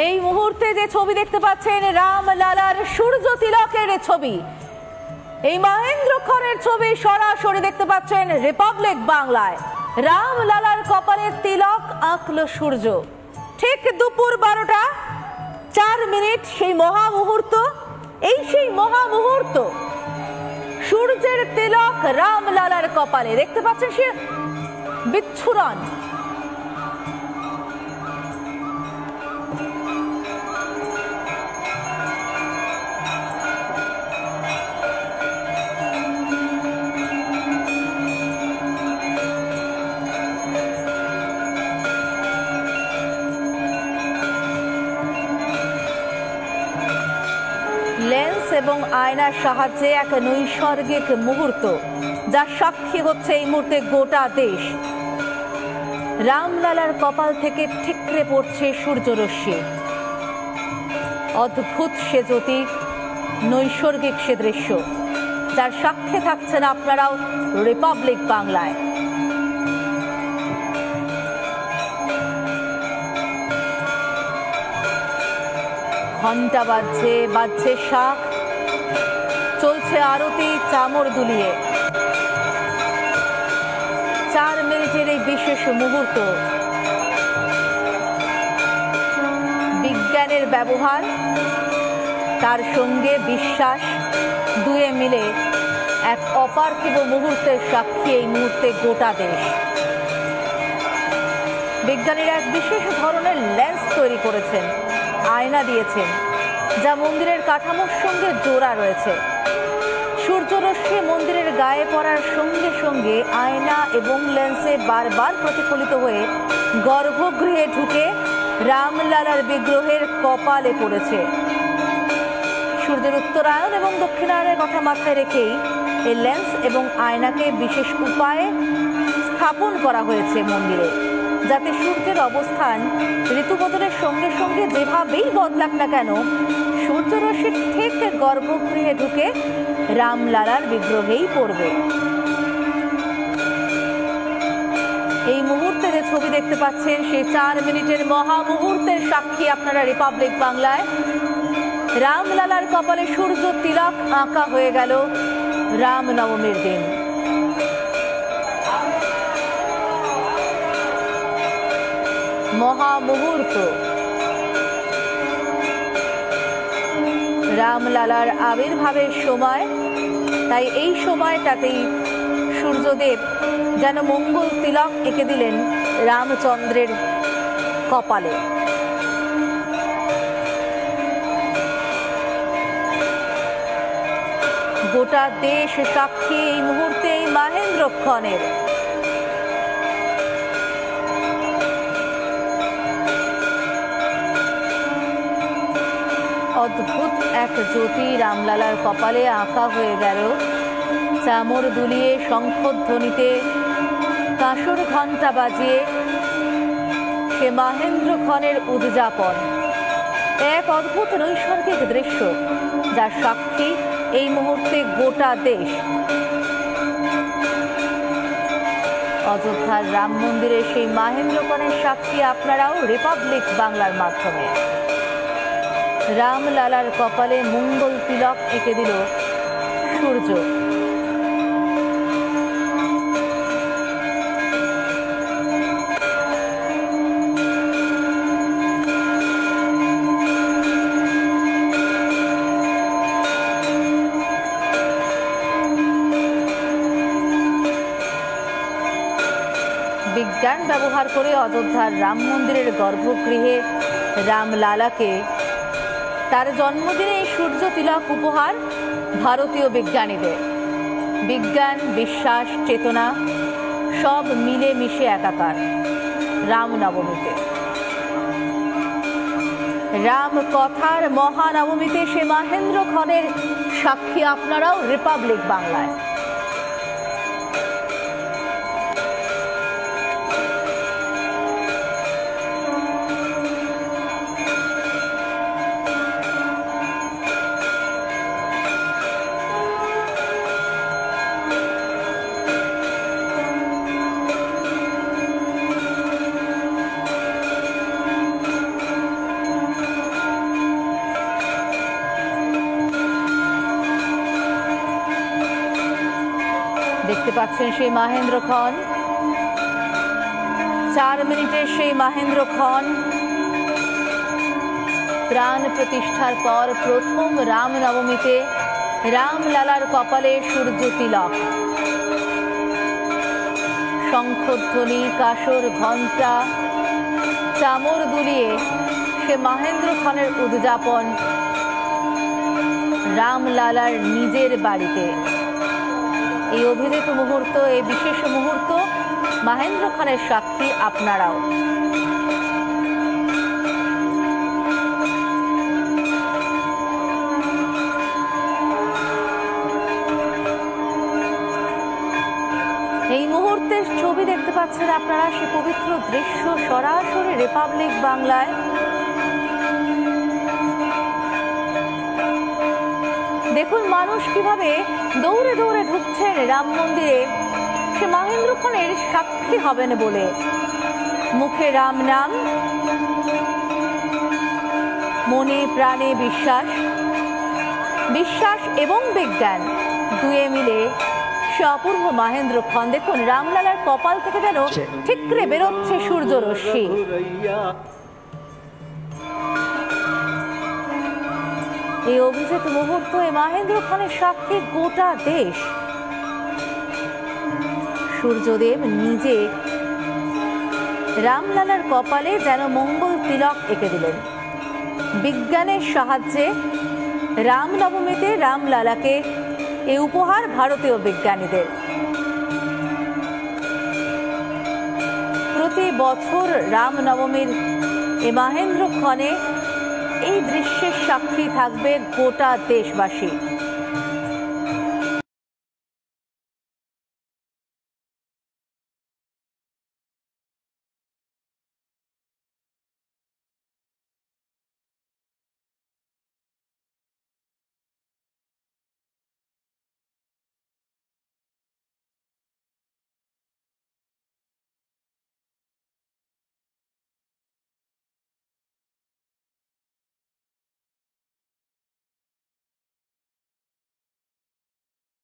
এই মুহূর্তে যে ছবি দেখতে পাচ্ছেন রামলালার সূর্য তিলকের ছবি, এই মহেন্দ্রক্ষণের ছবি সরাসরি দেখতে পাচ্ছেন রিপাবলিক বাংলায়। রামলালার কপালের তিলক আঁকলো সূর্য। ঠিক দুপুর 12টা 4 মিনিট সেই মহামুহূর্ত, সেই মহামুহূর্ত সূর্যের তিলক রামলালার কপালে দেখতে পাচ্ছেন সে বিচ্ছুরণ। লেন্স এবং আয়নার সাহায্যে এক নৈসর্গিক মুহূর্ত, যার সাক্ষী হচ্ছে এই মুহূর্তে গোটা দেশ। রামলালার কপাল থেকে ঠিকরে পড়ছে সূর্যরশ্মি। অদ্ভুত সে জ্যোতি, নৈসর্গিক সে দৃশ্য, যার সাক্ষী থাকছেন আপনারাও রিপাবলিক বাংলায়। ঘন্টা বাজছে শাঁখ, চলছে আরতি চামর দুলিয়ে। 4 মিনিটের এই বিশেষ মুহূর্ত, বিজ্ঞানের ব্যবহার তার সঙ্গে বিশ্বাস দুয়ে মিলে এক অপার্থিব মুহূর্তের সাক্ষী এই মুহূর্তে গোটা দেশ। বিজ্ঞানীরা এক বিশেষ ধরনের লেন্স তৈরি করেছেন, আয়না দিয়েছেন, যা মন্দিরের কাঠামোর সঙ্গে জোড়া রয়েছে। সূর্যরশ্মি মন্দিরের গায়ে পড়ার সঙ্গে সঙ্গে আয়না এবং লেন্সে বারবার প্রতিফলিত হয়ে গর্ভগৃহে ঢুকে রামলালার বিগ্রহের কপালে পড়েছে। সূর্যের উত্তরায়ণ এবং দক্ষিণায়নের কথা মাথায় রেখেই এই লেন্স এবং আয়নাকে বিশেষ উপায়ে স্থাপন করা হয়েছে মন্দিরে, যাতে সূর্যের অবস্থান ঋতু বদলের সঙ্গে সঙ্গে যেভাবেই বদলাক না কেন, সূর্যরশ্মি ঠিক গর্ভগৃহে ঢুকে রামলালার বিগ্রহেই পড়বে। এই মুহূর্তে যে ছবি দেখতে পাচ্ছেন সেই 4 মিনিটের মহা মুহূর্তের সাক্ষী আপনারা রিপাবলিক বাংলায়। রামলালার কপালে সূর্য তিলক আঁকা হয়ে গেল রামনবমীর দিন। মহামুহূর্ত, রামলালার আবির্ভাবের সময়, তাই এই সময়টাতেই সূর্যদেব যেন মঙ্গল তিলক এঁকে দিলেন রামচন্দ্রের কপালে। গোটা দেশ সাক্ষী এই মুহূর্তে এই মহেন্দ্রক্ষণের। অদ্ভুত এক জ্যোতি রামলালার কপালে আঁকা হয়ে গেল। চামর দুলিয়ে, শঙ্খধ্বনিতে, কাঁসর ঘণ্টা বাজিয়ে সে মহেন্দ্রক্ষণের উদযাপন এক অদ্ভুত নৈসর্গিক দৃশ্য, যার সাক্ষী এই মুহূর্তে গোটা দেশ। অযোধ্যার রাম মন্দিরে সেই মহেন্দ্রক্ষণের সাক্ষী আপনারাও রিপাবলিক বাংলার মাধ্যমে। রামলালার কপালে মঙ্গল তিলক এঁকে দিল সূর্য। বিজ্ঞান ব্যবহার করে অযোধ্যার রাম মন্দিরের গর্ভগৃহে রামলালাকে তার জন্মদিনে এই সূর্য তিলক উপহার ভারতীয় বিজ্ঞানীদের। বিজ্ঞান, বিশ্বাস, চেতনা সব মিলে মিশে একাকার রামনবমীতে। রাম কথার মহানবমীতে সে মহেন্দ্রক্ষণের সাক্ষী আপনারাও রিপাবলিক বাংলায়। পাচ্ছেন সেই মাহেন্দ্রক্ষণ, 4 মিনিটের সেই মাহেন্দ্রক্ষণ। প্রাণ প্রতিষ্ঠার পর প্রথম রামনবমীতে রামলালার কপালে সূর্য তিলক। শঙ্খধ্বনি, কাসর, ঘণ্টা, চামর দুলিয়ে সে মাহেন্দ্রক্ষণের উদযাপন রামলালার নিজের বাড়িতে। এই অভিজিৎ মুহূর্ত, এই বিশেষ মুহূর্ত মাহেন্দ্রক্ষণের সাক্ষী আপনারাও। এই মুহূর্তের ছবি দেখতে পাচ্ছেন আপনারা, সে পবিত্র দৃশ্য সরাসরি রিপাবলিক বাংলায়। দেখুন মানুষ কিভাবে দৌড়ে দৌড়ে ঢুকছেন রাম মন্দিরে, সে মাহেন্দ্রক্ষণের সাক্ষী হবেন বলে। মুখে রাম নাম, মনে প্রাণে বিশ্বাস, বিশ্বাস এবং বিজ্ঞান দুয়ে মিলে সে অপূর্ব মাহেন্দ্রক্ষণ। দেখুন রামলালার কপাল থেকে যেন ঠিকরে বেরোচ্ছে সূর্য রশ্মি। এই অভিজিৎ মুহূর্ত, এই মাহেন্দ্রক্ষণের সাক্ষী গোটা দেশ। সূর্যদেব নিজে রামলালার কপালে যেন মঙ্গল তিলক এঁকে দিলেন। বিজ্ঞানের সাহায্যে রামনবমীতে রামলালাকে এই উপহার ভারতীয় বিজ্ঞানীদের। প্রতি বছর রামনবমীর এই মাহেন্দ্রক্ষণে এই দৃশ্যের সাক্ষী থাকবে গোটা দেশবাসী।